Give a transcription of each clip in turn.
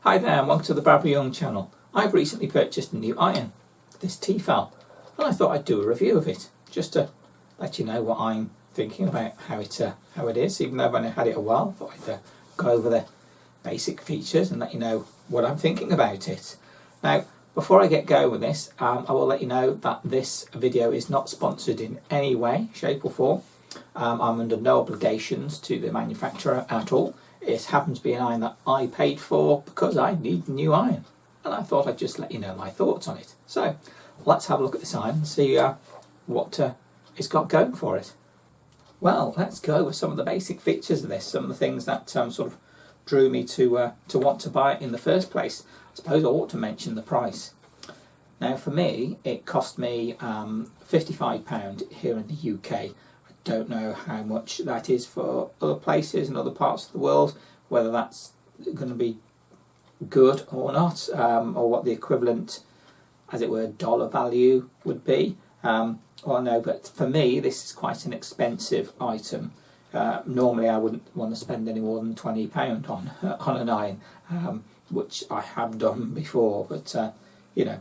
Hi there and welcome to the Bradbury Young channel. I've recently purchased a new iron, this Tefal, and I thought I'd do a review of it, just to let you know what I'm thinking about how it is. Even though I've only had it a while, I thought I'd go over the basic features and let you know what I'm thinking about it. Now, before I get going with this, I will let you know that this video is not sponsored in any way, shape or form. I'm under no obligations to the manufacturer at all. It happens to be an iron that I paid for because I need new iron, and I thought I'd just let you know my thoughts on it. So let's have a look at this iron and see what it's got going for it. Well, let's go with some of the basic features of this, some of the things that sort of drew me to want to buy it in the first place. I suppose I ought to mention the price. Now for me, it cost me £55 here in the UK. Don't know how much that is for other places and other parts of the world, whether that's going to be good or not, or what the equivalent, as it were, dollar value would be. Well, no, but for me this is quite an expensive item. Normally I wouldn't want to spend any more than £20 on an iron, which I have done before, but you know,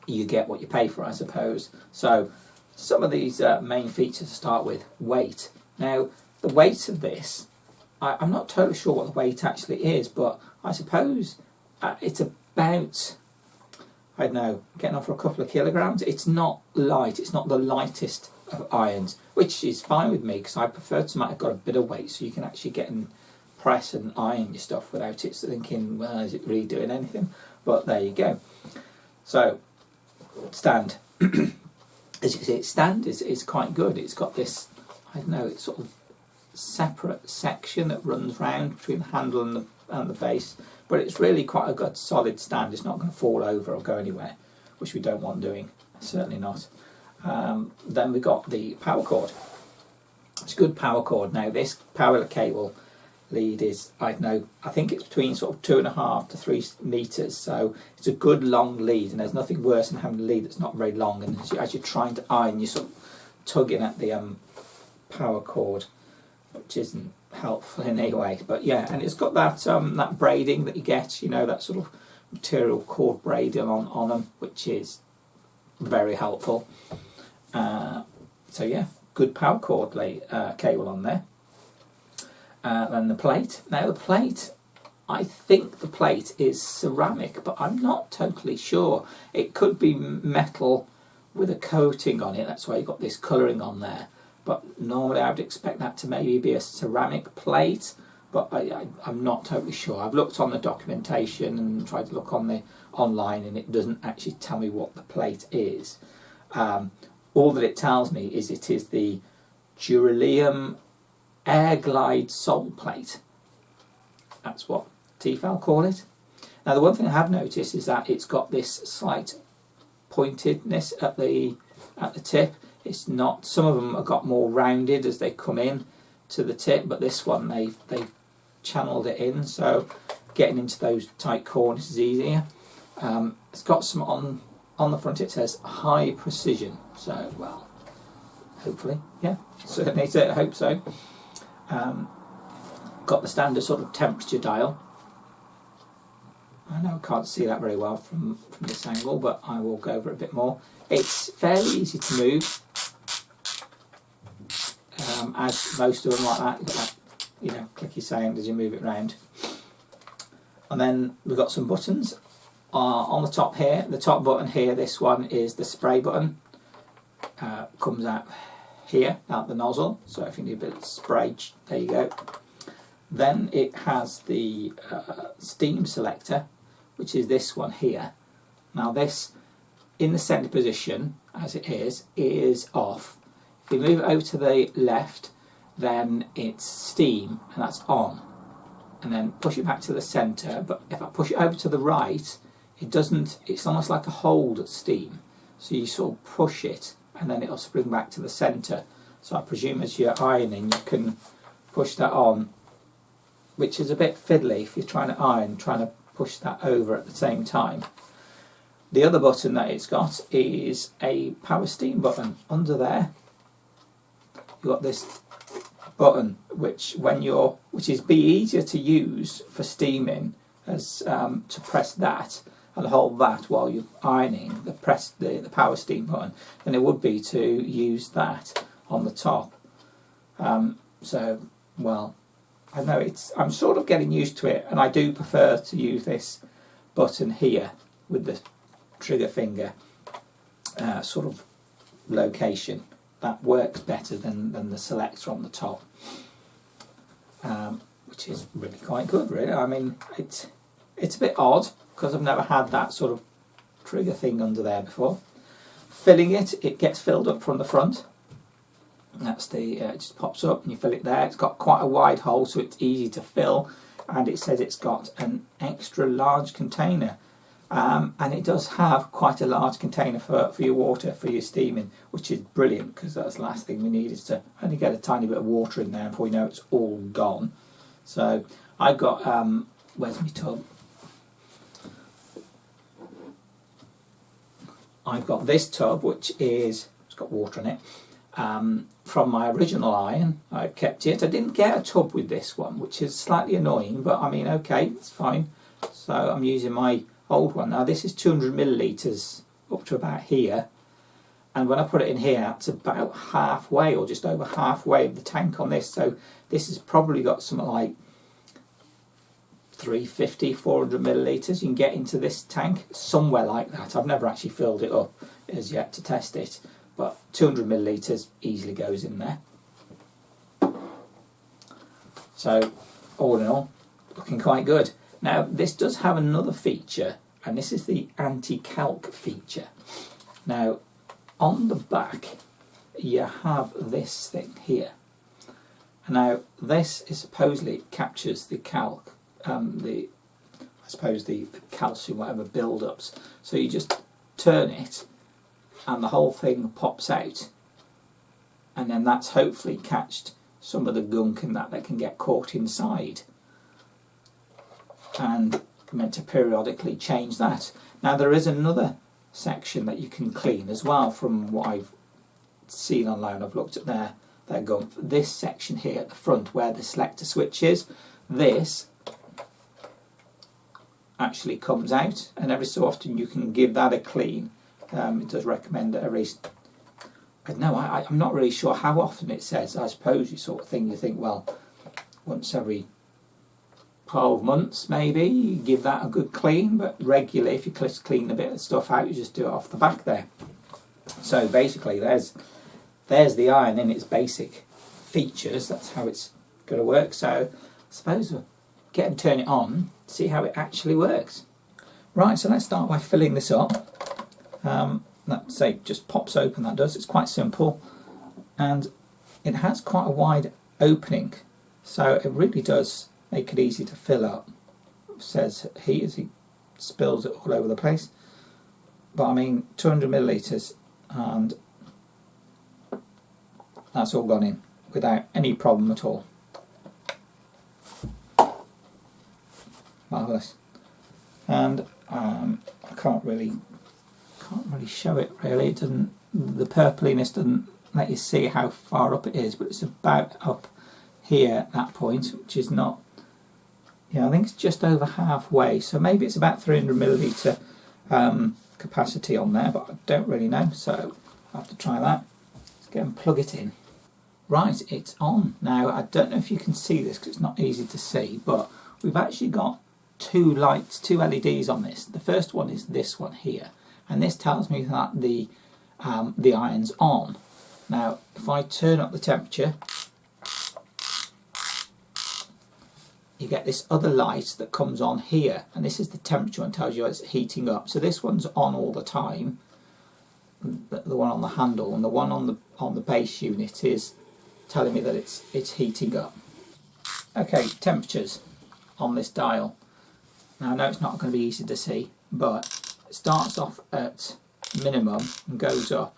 you get what you pay for, I suppose. So some of these main features to start with. Weight. Now the weight of this, I'm not totally sure what the weight actually is, but I suppose it's about, I don't know, getting on for a couple of kilograms. It's not light, it's not the lightest of irons, which is fine with me because I prefer to have got a bit of weight so you can actually get and press and iron your stuff without it thinking, well, is it really doing anything? But there you go. So stand. As you can see, its stand is quite good. It's got this, I don't know, it's sort of separate section that runs round between the handle and the base, but it's really quite a good solid stand. It's not going to fall over or go anywhere, which we don't want doing, certainly not. Then we've got the power cord. It's a good power cord. Now this power cable lead is, I don't know, I think it's between sort of 2.5 to 3 meters, so it's a good long lead, and there's nothing worse than having a lead that's not very long, and as you're trying to iron, you're sort of tugging at the power cord, which isn't helpful in any way. But yeah, and it's got that that braiding that you get, you know, that sort of material cord braiding on them, which is very helpful. So yeah, good power cord cable on there. Then the plate. Now the plate, I think the plate is ceramic, but I'm not totally sure. It could be metal with a coating on it, that's why you've got this colouring on there. But normally I would expect that to maybe be a ceramic plate, but I'm not totally sure. I've looked on the documentation and tried to look on the online, and it doesn't actually tell me what the plate is. All that it tells me is it is the Duralium Air Glide sole plate. That's what Tefal call it. Now the one thing I have noticed is that it's got this slight pointedness at the tip. It's not, some of them have got more rounded as they come in to the tip, but this one they've channeled it in, so getting into those tight corners is easier. It's got some on the front, it says high precision, so well, hopefully, yeah, certainly I hope so. Got the standard sort of temperature dial. I know I can't see that very well from this angle, but I will go over it a bit more. It's fairly easy to move, as most of them like that. You've got that, you know, clicky sound as you move it around. And then we've got some buttons on the top here. The top button here, this one is the spray button. Comes out here, out the nozzle, so if you need a bit of spray, there you go. Then it has the steam selector, which is this one here. Now this, in the centre position, as it is off. If you move it over to the left, then it's steam, and that's on. And then push it back to the centre, but if I push it over to the right, it doesn't, it's almost like a hold steam. So you sort of push it, and then it'll spring back to the centre. So I presume as you're ironing you can push that on, which is a bit fiddly if you're trying to iron, trying to push that over at the same time. The other button that it's got is a power steam button. Under there you've got this button which is easier to use for steaming as to press that and hold that while you're ironing, the power steam button, than it would be to use that on the top. So, well, I know I'm sort of getting used to it, and I do prefer to use this button here with the trigger finger sort of location. That works better than the selector on the top, which is really quite good, really. I mean, it's a bit odd because I've never had that sort of trigger thing under there before. Filling it gets filled up from the front. That's it just pops up and you fill it there. It's got quite a wide hole, so it's easy to fill, and it says it's got an extra large container, and it does have quite a large container for your water, for your steaming, which is brilliant, because that's the last thing we need, is to only get a tiny bit of water in there before you know it's all gone. So I've got where's my tub? I've got this tub, which it's got water in it. From my original iron, I've kept it. I didn't get a tub with this one, which is slightly annoying, but I mean, okay, it's fine. So I'm using my old one. Now this is 200 millilitres up to about here, and when I put it in here, it's about halfway or just over halfway of the tank on this. So this has probably got something like 350, 400 millilitres you can get into this tank, somewhere like that. I've never actually filled it up as yet to test it, but 200 millilitres easily goes in there. So all in all, looking quite good. Now this does have another feature, and this is the anti-calc feature. Now on the back you have this thing here. Now this is supposedly, it captures the calc, I suppose the calcium, whatever build-ups. So you just turn it and the whole thing pops out, and then that's hopefully catched some of the gunk and that can get caught inside, and meant to periodically change that. Now there is another section that you can clean as well, from what I've seen online. I've looked at their gunk. This section here at the front where the selector switch is, this actually comes out, and every so often you can give that a clean. It does recommend that every, I don't know, I'm not really sure how often it says. I suppose you sort of you think, well, once every 12 months maybe, you give that a good clean, but regularly, if you clean a bit of stuff out, you just do it off the back there. So basically there's the iron in its basic features. That's how it's going to work. So I suppose we'll get and turn it on, see how it actually works. Right, so let's start by filling this up. That say just pops open, that does. It's quite simple, and it has quite a wide opening, so it really does make it easy to fill up. It says heat as he spills it all over the place, but I mean 200 millilitres, and that's all gone in without any problem at all. Marvellous. And I can't really show it really. It doesn't, the purpliness doesn't let you see how far up it is, but it's about up here at that point, which is not, I think it's just over halfway, so maybe it's about 300 millilitre capacity on there, but I don't really know, so I'll have to try that. Let's go and plug it in. Right, it's on. Now I don't know if you can see this because it's not easy to see, but we've actually got two lights, two LEDs on this. The first one is this one here, and this tells me that the iron's on. Now if I turn up the temperature, you get this other light that comes on here, and this is the temperature and tells you it's heating up. So this one's on all the time, the one on the handle, and the one on the base unit is telling me that it's heating up. Okay, temperatures on this dial. Now I know it's not going to be easy to see, but it starts off at minimum and goes up,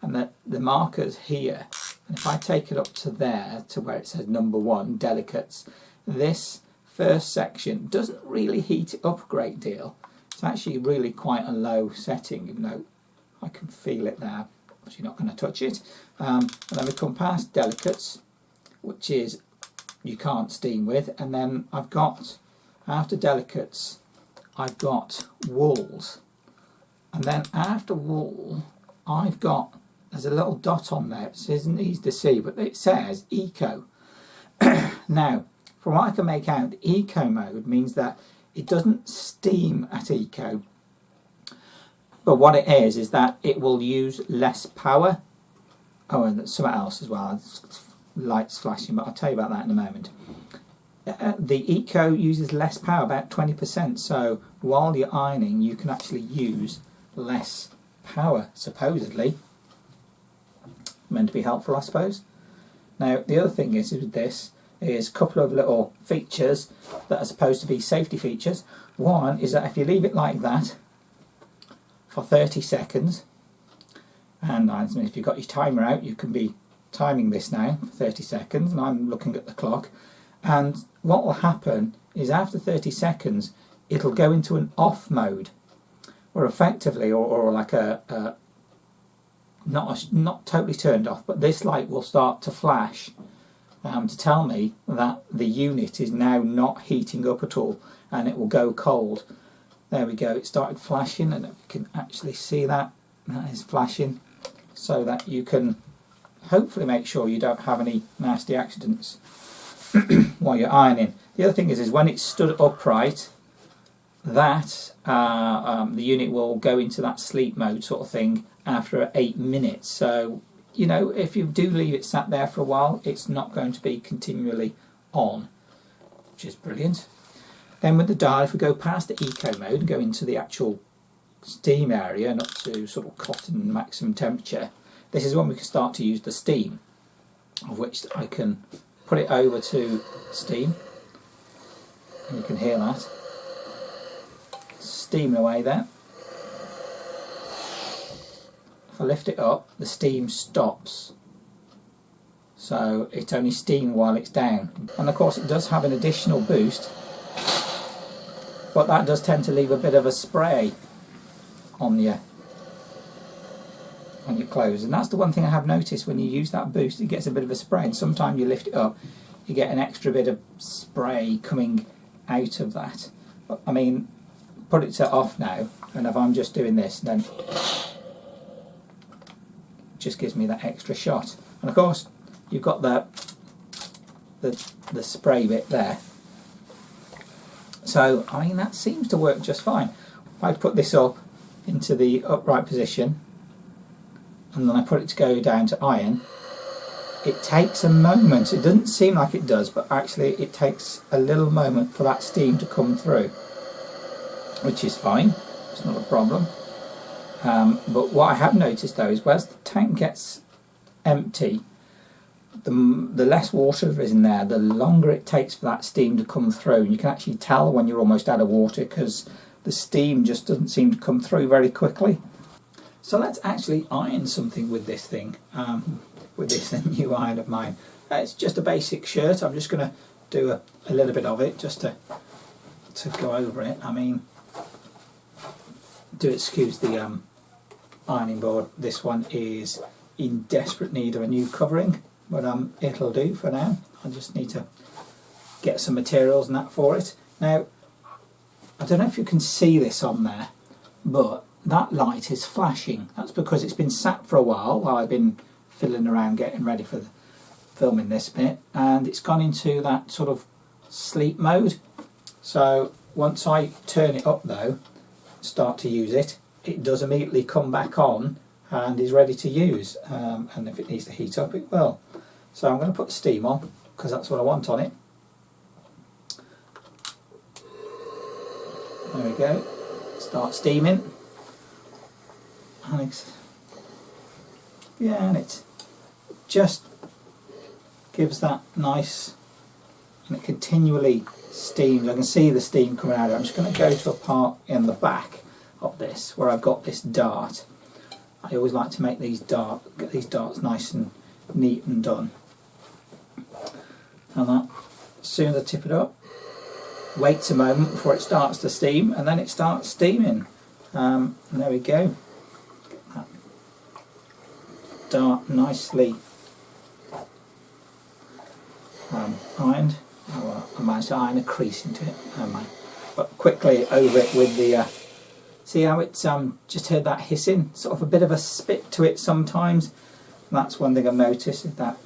and the marker's here, and if I take it up to there, to where it says number 1, delicates, this first section doesn't really heat it up a great deal. It's actually really quite a low setting, even though I can feel it there. Obviously not going to touch it. And then we come past delicates, which is you can't steam with, and then I've got after delicates I've got wools, and then after wool I've got, there's a little dot on there, it isn't easy to see, but it says eco. Now, from what I can make out, eco mode means that it doesn't steam at eco, but what it is that it will use less power. Oh, and there's something else as well, lights flashing, but I'll tell you about that in a moment. The eco uses less power, about 20%, so while you're ironing you can actually use less power, supposedly. Meant to be helpful, I suppose. Now the other thing is with this is a couple of little features that are supposed to be safety features. One is that if you leave it like that for 30 seconds, and if you've got your timer out, you can be timing this now for 30 seconds, and I'm looking at the clock, and what will happen is after 30 seconds it'll go into an off mode, or effectively, or like a not totally turned off, but this light will start to flash to tell me that the unit is now not heating up at all, and it will go cold. There we go, it started flashing, and if you can actually see that, that is flashing, so that you can hopefully make sure you don't have any nasty accidents while you're ironing. The other thing is when it's stood upright, that the unit will go into that sleep mode sort of thing after 8 minutes. So, you know, if you do leave it sat there for a while, it's not going to be continually on, which is brilliant. Then with the dial, if we go past the eco mode and go into the actual steam area and up to sort of cotton maximum temperature, this is when we can start to use the steam, of which I can put it over to steam, and you can hear that steaming away there. If I lift it up, the steam stops, so it's only steam while it's down, and of course it does have an additional boost, but that does tend to leave a bit of a spray on your clothes, and that's the one thing I have noticed. When you use that boost, it gets a bit of a spray, and sometimes you lift it up, you get an extra bit of spray coming out of that. But, I mean, put it to off now, and if I'm just doing this, then it just gives me that extra shot. And of course you've got the spray bit there, so I mean that seems to work just fine. If I put this up into the upright position and then I put it to go down to iron, it takes a moment. It doesn't seem like it does, but actually it takes a little moment for that steam to come through, which is fine, it's not a problem. But what I have noticed though is as the tank gets empty, the less water there is in there, the longer it takes for that steam to come through, and you can actually tell when you're almost out of water because the steam just doesn't seem to come through very quickly. So let's actually iron something with this thing, with this new iron of mine. It's just a basic shirt. I'm just going to do a little bit of it just to go over it. I mean, do excuse the ironing board. This one is in desperate need of a new covering, but it'll do for now. I just need to get some materials and that for it. Now, I don't know if you can see this on there, but that light is flashing. That's because it's been sat for a while I've been fiddling around getting ready for filming this bit, and it's gone into that sort of sleep mode. So once I turn it up though, start to use it, it does immediately come back on and is ready to use, and if it needs to heat up it will. So I'm going to put the steam on because that's what I want on it. There we go, start steaming, and it just gives that nice, and it continually steams. I can see the steam coming out of it. I'm just going to go to a part in the back of this where I've got this dart. I always like to make these get these darts nice and neat and done. And that, as soon as I tip it up, waits a moment before it starts to steam, and then it starts steaming. And there we go. Get that dart nicely ironed. I managed to iron a crease into it. Oh my. but quickly over it with the see how it's just heard that hissing, sort of a bit of a spit to it sometimes. And that's one thing I've noticed, is that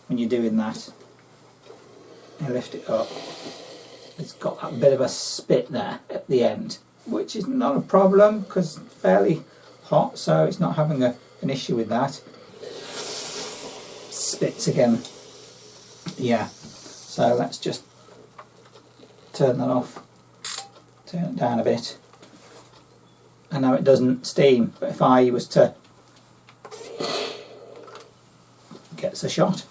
when you're doing that, you lift it up, it's got that bit of a spit there at the end, which is not a problem because it's fairly hot, so it's not having an issue with that. Spits again. Yeah, so let's just turn that off, turn it down a bit. And now it doesn't steam, but if I was to gets a shot.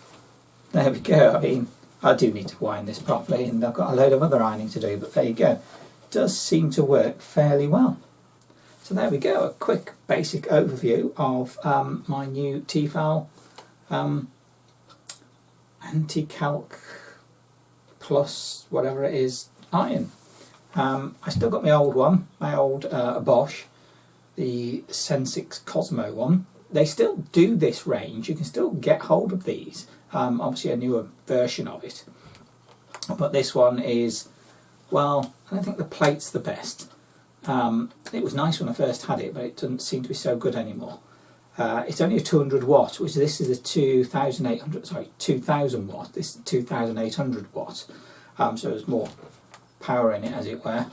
There we go. I mean, I do need to wind this properly, and I've got a load of other ironing to do, but there you go. It does seem to work fairly well. So there we go, a quick basic overview of my new Tefal anti-calc plus whatever it is iron. I still got my old one, my old Bosch, the Sensix Cosmo one. They still do this range, you can still get hold of these, obviously a newer version of it. But this one is, well, I don't think the plate's the best. It was nice when I first had it, but it doesn't seem to be so good anymore. It's only a 200 watt, which this is a 2000 watt, this is 2800 watt. So there's more power in it, as it were.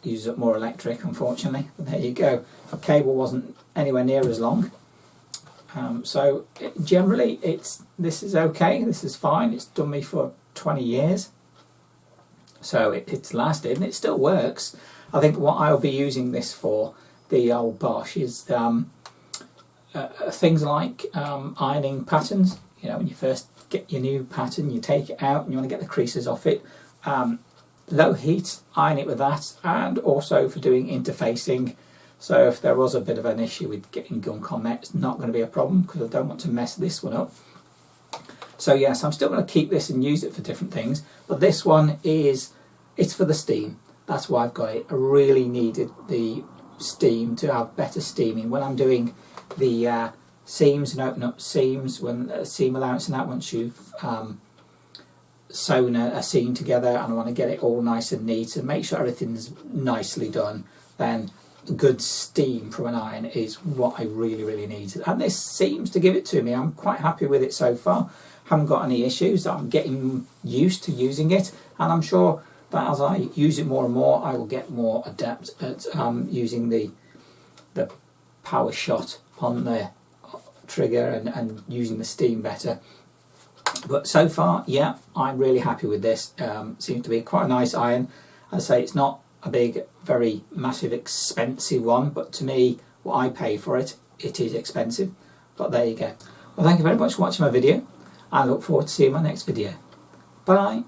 Uses up more electric, unfortunately. But there you go. The cable wasn't anywhere near as long. Generally, this is okay. This is fine. It's done me for 20 years. So it's lasted and it still works. I think what I'll be using this for, the old Bosch, is things like ironing patterns. You know, when you first get your new pattern, you take it out and you want to get the creases off it. Low heat, iron it with that, and also for doing interfacing. So if there was a bit of an issue with getting gunk on there, it's not going to be a problem because I don't want to mess this one up. So yes, I'm still going to keep this and use it for different things, but this one it's for the steam. That's why I've got it. I really needed the steam to have better steaming when I'm doing the seams and open up seams, when seam allowance and that, once you've sewn a seam together, and I want to get it all nice and neat and make sure everything's nicely done, then good steam from an iron is what I really need. And this seems to give it to me. I'm quite happy with it so far. Haven't got any issues. I'm getting used to using it, and I'm sure that as I use it more and more, I will get more adept at using the power shot on the trigger and using the steam better. But so far, yeah, I'm really happy with this. Seems to be quite a nice iron. As I say, it's not a big, very massive, expensive one, but to me, what I pay for it, it is expensive. But there you go. Well, thank you very much for watching my video. I look forward to seeing my next video. Bye.